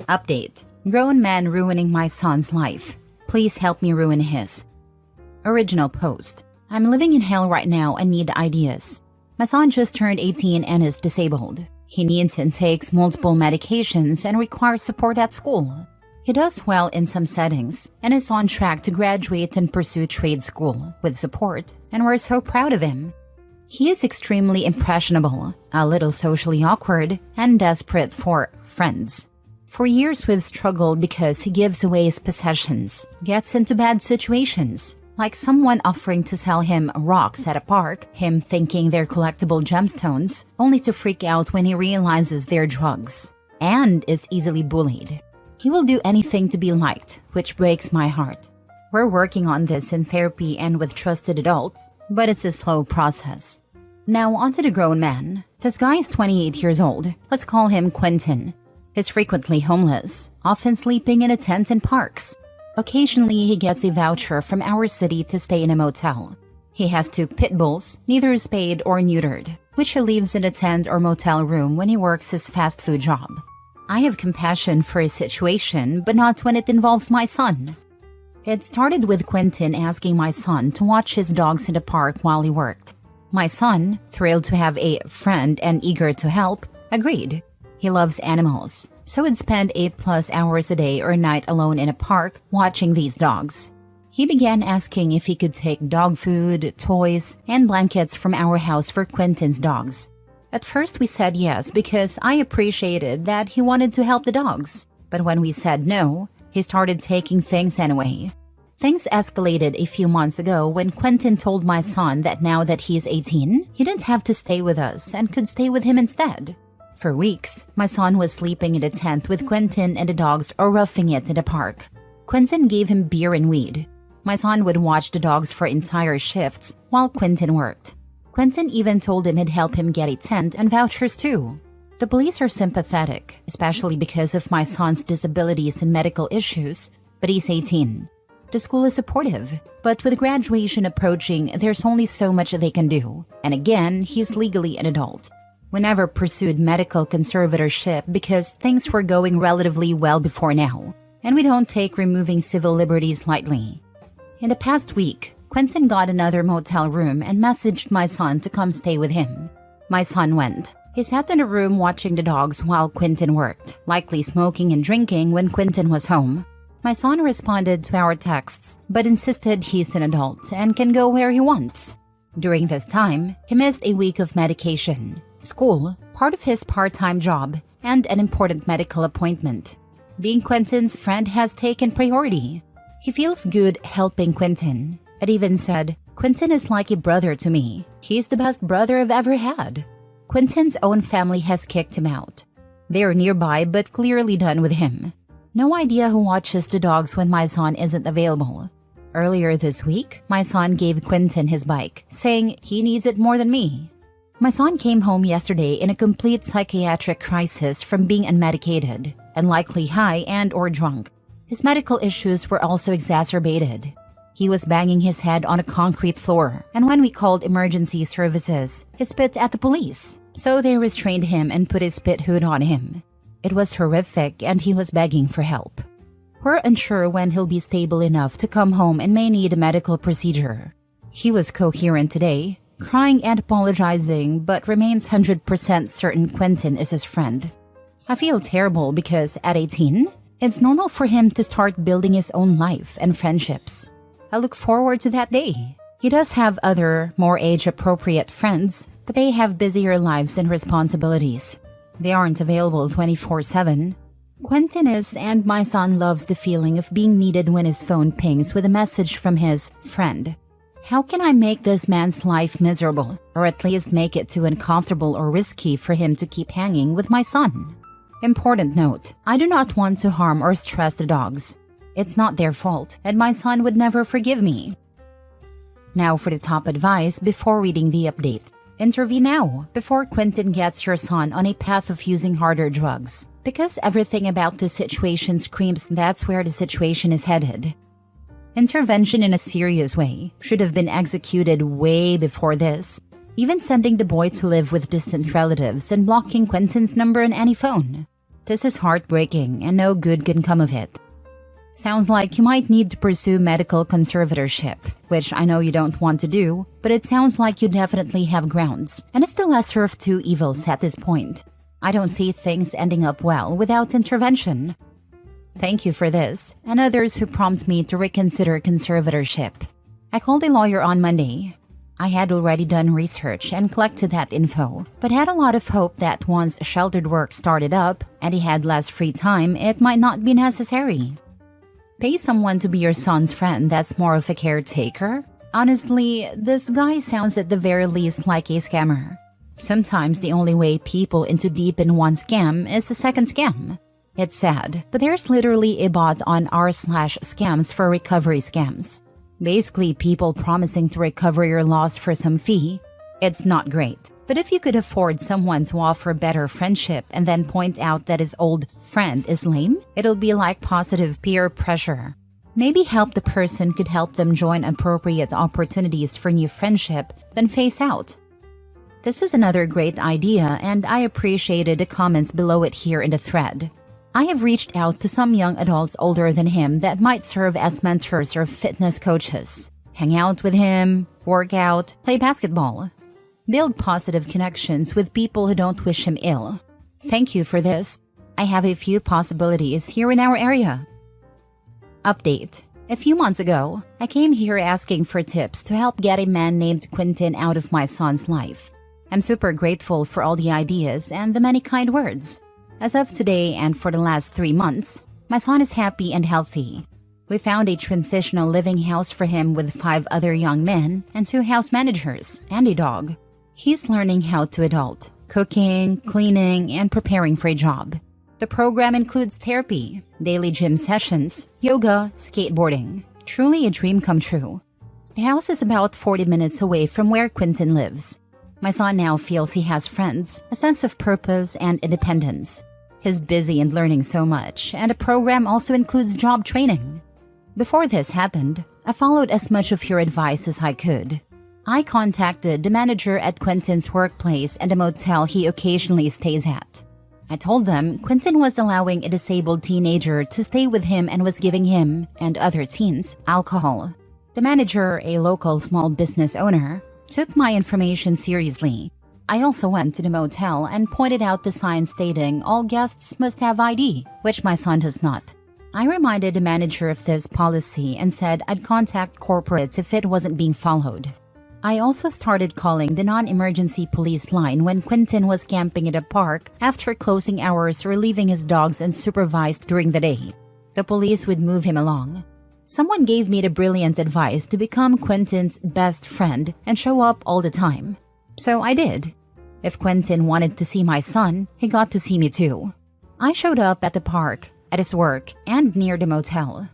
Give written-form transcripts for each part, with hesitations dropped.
Update. Grown man ruining my son's life. Please help me ruin his. Original post. I'm living in hell right now and need ideas. My son just turned 18 and is disabled. He needs and takes multiple medications and requires support at school. He does well in some settings and is on track to graduate and pursue trade school with support, and we're so proud of him. He is extremely impressionable, a little socially awkward, and desperate for friends. For years we've struggled because he gives away his possessions, gets into bad situations, like someone offering to sell him rocks at a park, him thinking they're collectible gemstones, only to freak out when he realizes they're drugs, and is easily bullied. He will do anything to be liked, which breaks my heart. We're working on this in therapy and with trusted adults, but it's a slow process. Now onto the grown man. This guy is 28 years old. Let's call him Quentin. He's frequently homeless, often sleeping in a tent in parks. Occasionally, he gets a voucher from our city to stay in a motel. He has 2 pit bulls, neither spayed or neutered, which he leaves in a tent or motel room when he works his fast food job. I have compassion for his situation, but not when it involves my son. It started with Quentin asking my son to watch his dogs in the park while he worked. My son, thrilled to have a friend and eager to help, agreed. He loves animals, so he'd spend 8+ hours a day or night alone in a park watching these dogs. He began asking if he could take dog food, toys, and blankets from our house for Quentin's dogs. At first we said yes because I appreciated that he wanted to help the dogs. But when we said no, he started taking things anyway. Things escalated a few months ago when Quentin told my son that now that he is 18, he didn't have to stay with us and could stay with him instead. For weeks, my son was sleeping in a tent with Quentin and the dogs or roughing it in the park. Quentin gave him beer and weed. My son would watch the dogs for entire shifts while Quentin worked. Quentin even told him he'd help him get a tent and vouchers too. The police are sympathetic, especially because of my son's disabilities and medical issues, but he's 18. The school is supportive, but with graduation approaching, there's only so much they can do. And again, he's legally an adult. We never pursued medical conservatorship because things were going relatively well before now, and we don't take removing civil liberties lightly. In the past week, Quentin got another motel room and messaged my son to come stay with him. My son went. He sat in a room watching the dogs while Quentin worked, likely smoking and drinking when Quentin was home. My son responded to our texts, but insisted he's an adult and can go where he wants. During this time, he missed a week of medication, school, part of his part-time job, and an important medical appointment. Being Quentin's friend has taken priority. He feels good helping Quentin. It even said, "Quentin is like a brother to me. He's the best brother I've ever had." Quentin's own family has kicked him out. They are nearby but clearly done with him. No idea who watches the dogs when my son isn't available. Earlier this week, my son gave Quentin his bike, saying he needs it more than me. My son came home yesterday in a complete psychiatric crisis from being unmedicated and likely high and or drunk. His medical issues were also exacerbated. He was banging his head on a concrete floor, and when we called emergency services, he spit at the police, so they restrained him and put a spit hood on him. It was horrific and he was begging for help. We're unsure when he'll be stable enough to come home and may need a medical procedure. He was coherent today, crying and apologizing, but remains 100% certain Quentin is his friend. I feel terrible because at 18, it's normal for him to start building his own life and friendships. I look forward to that day. He does have other, more age-appropriate friends, but they have busier lives and responsibilities. They aren't available 24/7. Quentin is, and my son loves the feeling of being needed when his phone pings with a message from his friend. How can I make this man's life miserable, or at least make it too uncomfortable or risky for him to keep hanging with my son? Important note, I do not want to harm or stress the dogs. It's not their fault, and my son would never forgive me. Now for the top advice before reading the update. Intervene now, before Quentin gets your son on a path of using harder drugs. Because everything about this situation screams that's where the situation is headed. Intervention in a serious way should have been executed way before this. Even sending the boy to live with distant relatives and blocking Quentin's number on any phone. This is heartbreaking and no good can come of it. Sounds like you might need to pursue medical conservatorship, which I know you don't want to do, but it sounds like you definitely have grounds, and it's the lesser of two evils at this point. I don't see things ending up well without intervention. Thank you for this, and others who prompt me to reconsider conservatorship. I called a lawyer on Monday. I had already done research and collected that info, but had a lot of hope that once sheltered work started up and he had less free time, it might not be necessary. Pay someone to be your son's friend that's more of a caretaker? Honestly, this guy sounds at the very least like a scammer. Sometimes the only way people into deep in one scam is a second scam. It's sad, but there's literally a bot on r/scams for recovery scams. Basically, people promising to recover your loss for some fee. It's not great, but if you could afford someone to offer better friendship and then point out that his old friend is lame, it'll be like positive peer pressure. Maybe help the person could help them join appropriate opportunities for new friendship, then phase out. This is another great idea, and I appreciated the comments below it here in the thread. I have reached out to some young adults older than him that might serve as mentors or fitness coaches. Hang out with him, work out, play basketball. Build positive connections with people who don't wish him ill. Thank you for this. I have a few possibilities here in our area. Update. A few months ago, I came here asking for tips to help get a man named Quentin out of my son's life. I'm super grateful for all the ideas and the many kind words. As of today and for the last 3 months, my son is happy and healthy. We found a transitional living house for him with 5 other young men and 2 house managers and a dog. He's learning how to adult, cooking, cleaning, and preparing for a job. The program includes therapy, daily gym sessions, yoga, skateboarding. Truly a dream come true. The house is about 40 minutes away from where Quentin lives. My son now feels he has friends, a sense of purpose, and independence. He's busy and learning so much, and the program also includes job training. Before this happened, I followed as much of your advice as I could. I contacted the manager at Quentin's workplace and the motel he occasionally stays at. I told them Quentin was allowing a disabled teenager to stay with him and was giving him, and other teens, alcohol. The manager, a local small business owner, took my information seriously. I also went to the motel and pointed out the sign stating all guests must have ID, which my son does not. I reminded the manager of this policy and said I'd contact corporates if it wasn't being followed. I also started calling the non-emergency police line when Quentin was camping at a park after closing hours or leaving his dogs unsupervised during the day. The police would move him along. Someone gave me the brilliant advice to become Quentin's best friend and show up all the time. So I did. If Quentin wanted to see my son, he got to see me too. I showed up at the park, at his work, and near the motel.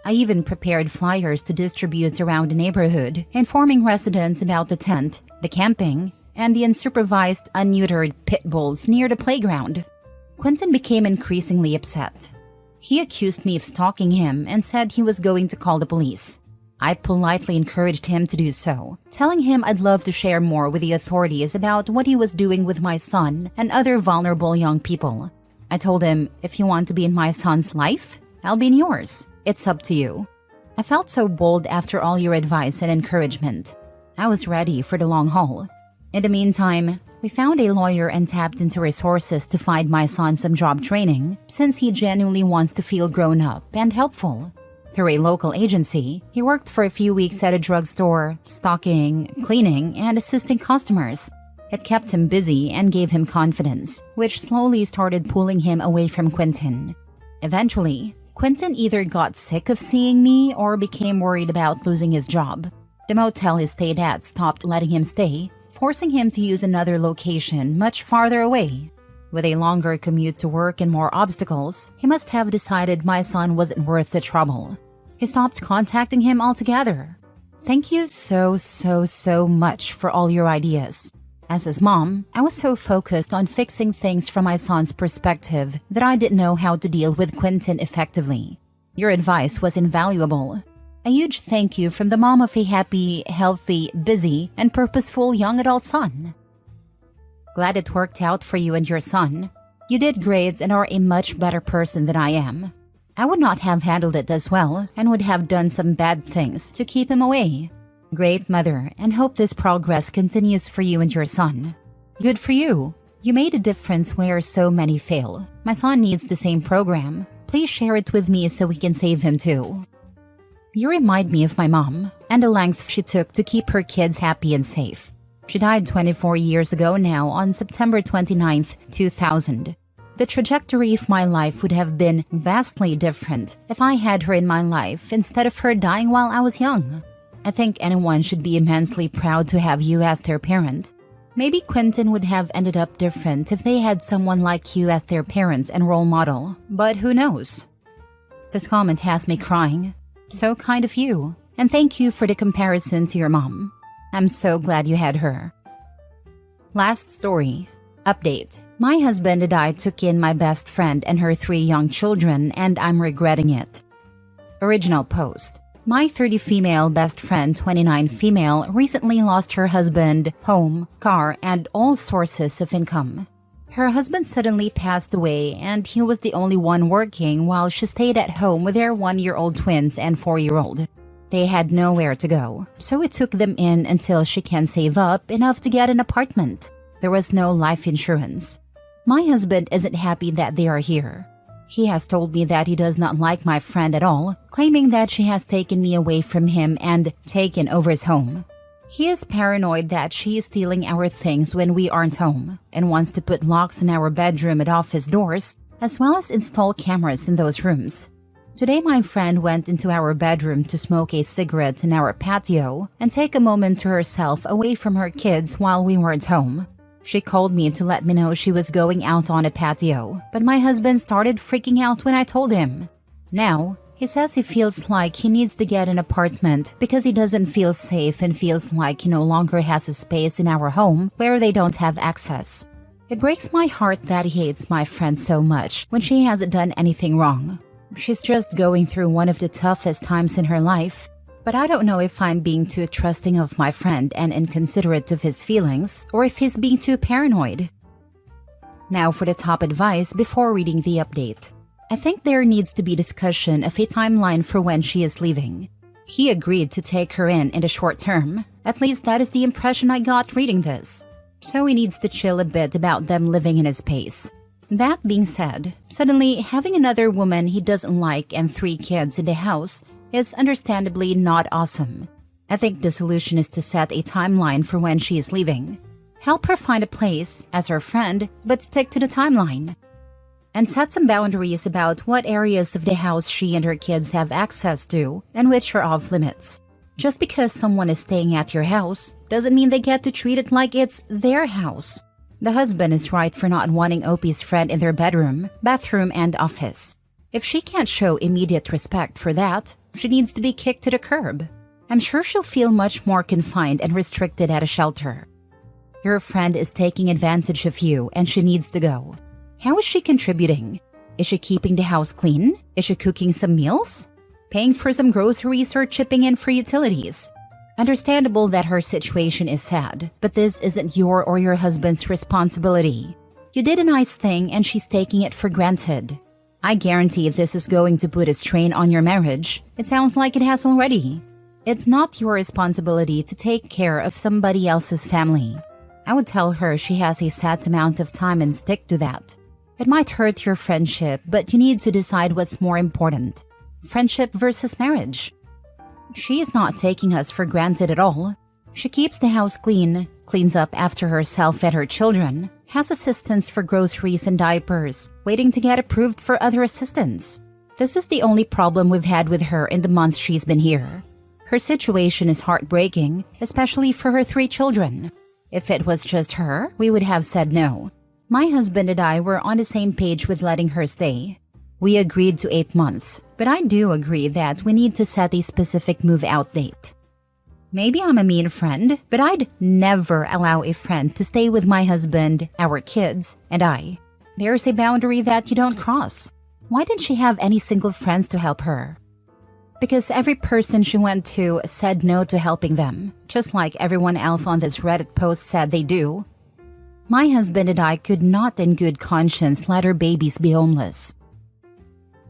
I even prepared flyers to distribute around the neighborhood, informing residents about the tent, the camping, and the unsupervised, unneutered pit bulls near the playground. Quentin became increasingly upset. He accused me of stalking him and said he was going to call the police. I politely encouraged him to do so, telling him I'd love to share more with the authorities about what he was doing with my son and other vulnerable young people. I told him, if you want to be in my son's life, I'll be in yours. It's up to you. I felt so bold after all your advice and encouragement. I was ready for the long haul. In the meantime, we found a lawyer and tapped into resources to find my son some job training, since he genuinely wants to feel grown up and helpful. Through a local agency, he worked for a few weeks at a drugstore, stocking, cleaning, and assisting customers. It kept him busy and gave him confidence, which slowly started pulling him away from Quentin. Eventually, Quentin either got sick of seeing me or became worried about losing his job. The motel he stayed at stopped letting him stay, forcing him to use another location much farther away. With a longer commute to work and more obstacles, he must have decided my son wasn't worth the trouble. He stopped contacting him altogether. Thank you so much for all your ideas. As his mom, I was so focused on fixing things from my son's perspective that I didn't know how to deal with Quentin effectively. Your advice was invaluable. A huge thank you from the mom of a happy, healthy, busy, and purposeful young adult son. Glad it worked out for you and your son. You did great and are a much better person than I am. I would not have handled it as well and would have done some bad things to keep him away. Great mother, and hope this progress continues for you and your son. Good for you. You made a difference where so many fail. My son needs the same program. Please share it with me so we can save him too. You remind me of my mom and the lengths she took to keep her kids happy and safe. She died 24 years ago now on September 29th, 2000. The trajectory of my life would have been vastly different if I had her in my life instead of her dying while I was young. I think anyone should be immensely proud to have you as their parent. Maybe Quentin would have ended up different if they had someone like you as their parents and role model, but who knows? This comment has me crying. So kind of you, and thank you for the comparison to your mom. I'm so glad you had her. Last story. Update. My husband and I took in my best friend and her 3 young children, and I'm regretting it. Original post. My 30 female best friend, 29 female, recently lost her husband, home, car, and all sources of income. Her husband suddenly passed away, and he was the only one working while she stayed at home with their 1-year-old twins and 4-year-old. They had nowhere to go, so we took them in until she can save up enough to get an apartment. There was no life insurance. My husband isn't happy that they are here. He has told me that he does not like my friend at all, claiming that she has taken me away from him and taken over his home. He is paranoid that she is stealing our things when we aren't home and wants to put locks in our bedroom and office doors, as well as install cameras in those rooms. Today my friend went into our bedroom to smoke a cigarette in our patio and take a moment to herself away from her kids while we weren't home. She called me to let me know she was going out on a patio, but my husband started freaking out when I told him. Now, he says he feels like he needs to get an apartment because he doesn't feel safe and feels like he no longer has a space in our home where they don't have access. It breaks my heart that he hates my friend so much when she hasn't done anything wrong. She's just going through one of the toughest times in her life. But I don't know if I'm being too trusting of my friend and inconsiderate of his feelings, or if he's being too paranoid. Now for the top advice before reading the update. I think there needs to be discussion of a timeline for when she is leaving. He agreed to take her in the short term. At least that is the impression I got reading this. So he needs to chill a bit about them living in his pace. That being said, suddenly having another woman he doesn't like and 3 kids in the house is understandably not awesome. I think the solution is to set a timeline for when she is leaving. Help her find a place as her friend, but stick to the timeline. And set some boundaries about what areas of the house she and her kids have access to and which are off limits. Just because someone is staying at your house doesn't mean they get to treat it like it's their house. The husband is right for not wanting Opie's friend in their bedroom, bathroom, and office. If she can't show immediate respect for that, she needs to be kicked to the curb. I'm sure she'll feel much more confined and restricted at a shelter. Your friend is taking advantage of you and she needs to go. How is she contributing? Is she keeping the house clean? Is she cooking some meals? Paying for some groceries or chipping in for utilities? Understandable that her situation is sad, but this isn't your or your husband's responsibility. You did a nice thing and she's taking it for granted. I guarantee this is going to put a strain on your marriage. It sounds like it has already. It's not your responsibility to take care of somebody else's family. I would tell her she has a set amount of time and stick to that. It might hurt your friendship, but you need to decide what's more important. Friendship versus marriage. She is not taking us for granted at all. She keeps the house clean, cleans up after herself and her children, has assistance for groceries and diapers, waiting to get approved for other assistance. This is the only problem we've had with her in the month she's been here. Her situation is heartbreaking, especially for her 3 children. If it was just her, we would have said no. My husband and I were on the same page with letting her stay. We agreed to 8 months, but I do agree that we need to set a specific move-out date. Maybe I'm a mean friend, but I'd never allow a friend to stay with my husband, our kids, and I. There's a boundary that you don't cross. Why didn't she have any single friends to help her? Because every person she went to said no to helping them, just like everyone else on this Reddit post said they do. My husband and I could not in good conscience let our babies be homeless.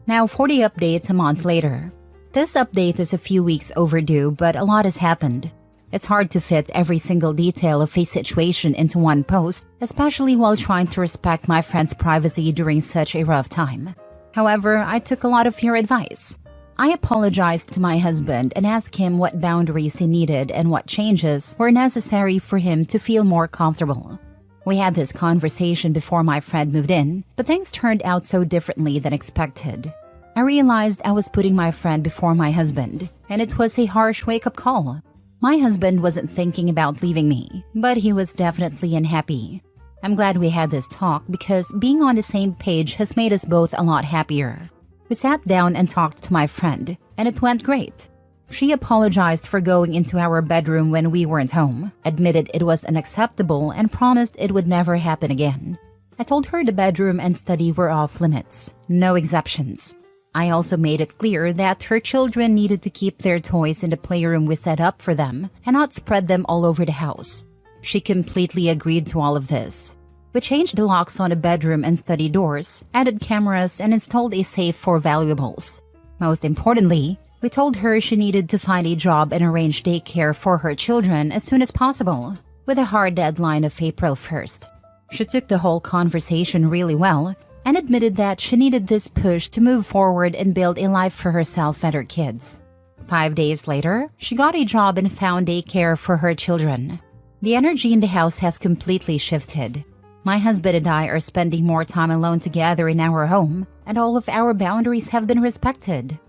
Now 40 updates a month later. This update is a few weeks overdue, but a lot has happened. It's hard to fit every single detail of a situation into one post, especially while trying to respect my friend's privacy during such a rough time. However, I took a lot of your advice. I apologized to my husband and asked him what boundaries he needed and what changes were necessary for him to feel more comfortable. We had this conversation before my friend moved in, but things turned out so differently than expected. I realized I was putting my friend before my husband, and it was a harsh wake-up call. My husband wasn't thinking about leaving me, but he was definitely unhappy. I'm glad we had this talk because being on the same page has made us both a lot happier. We sat down and talked to my friend, and it went great. She apologized for going into our bedroom when we weren't home, admitted it was unacceptable, and promised it would never happen again. I told her the bedroom and study were off limits, no exceptions. I also made it clear that her children needed to keep their toys in the playroom we set up for them and not spread them all over the house. She completely agreed to all of this. We changed the locks on the bedroom and study doors, added cameras, and installed a safe for valuables. Most importantly, we told her she needed to find a job and arrange daycare for her children as soon as possible, with a hard deadline of April 1st. She took the whole conversation really well and admitted that she needed this push to move forward and build a life for herself and her kids. 5 days later, she got a job and found daycare for her children. The energy in the house has completely shifted. My husband and I are spending more time alone together in our home, and all of our boundaries have been respected.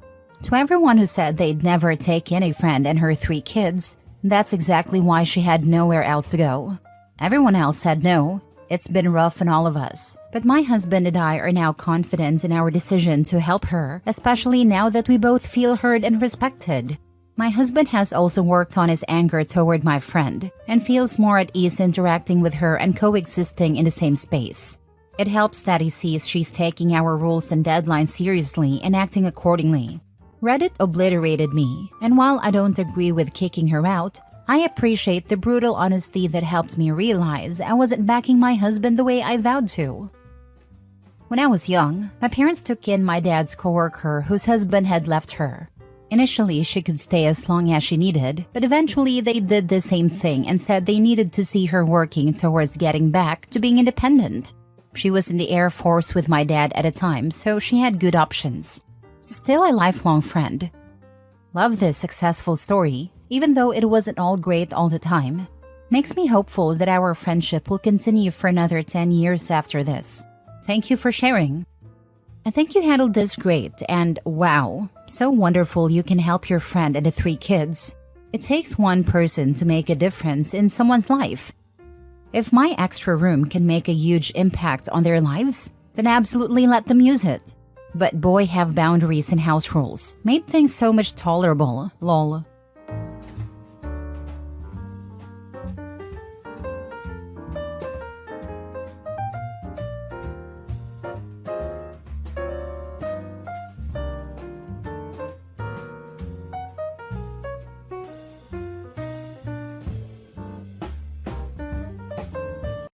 To everyone who said they'd never take in a friend and her 3 kids, that's exactly why she had nowhere else to go. Everyone else said no. It's been rough on all of us, but my husband and I are now confident in our decision to help her, especially now that we both feel heard and respected. My husband has also worked on his anger toward my friend and feels more at ease interacting with her and coexisting in the same space. It helps that he sees she's taking our rules and deadlines seriously and acting accordingly. Reddit obliterated me, and while I don't agree with kicking her out, I appreciate the brutal honesty that helped me realize I wasn't backing my husband the way I vowed to. When I was young, my parents took in my dad's coworker whose husband had left her. Initially, she could stay as long as she needed, but eventually they did the same thing and said they needed to see her working towards getting back to being independent. She was in the Air Force with my dad at a time, so she had good options. Still a lifelong friend. Love this successful story, even though it wasn't all great all the time. Makes me hopeful that our friendship will continue for another 10 years after this. Thank you for sharing. I think you handled this great, and wow, so wonderful you can help your friend and the 3 kids. It takes one person to make a difference in someone's life. If my extra room can make a huge impact on their lives, then absolutely let them use it. But boy, have boundaries and house rules made things so much tolerable, lol.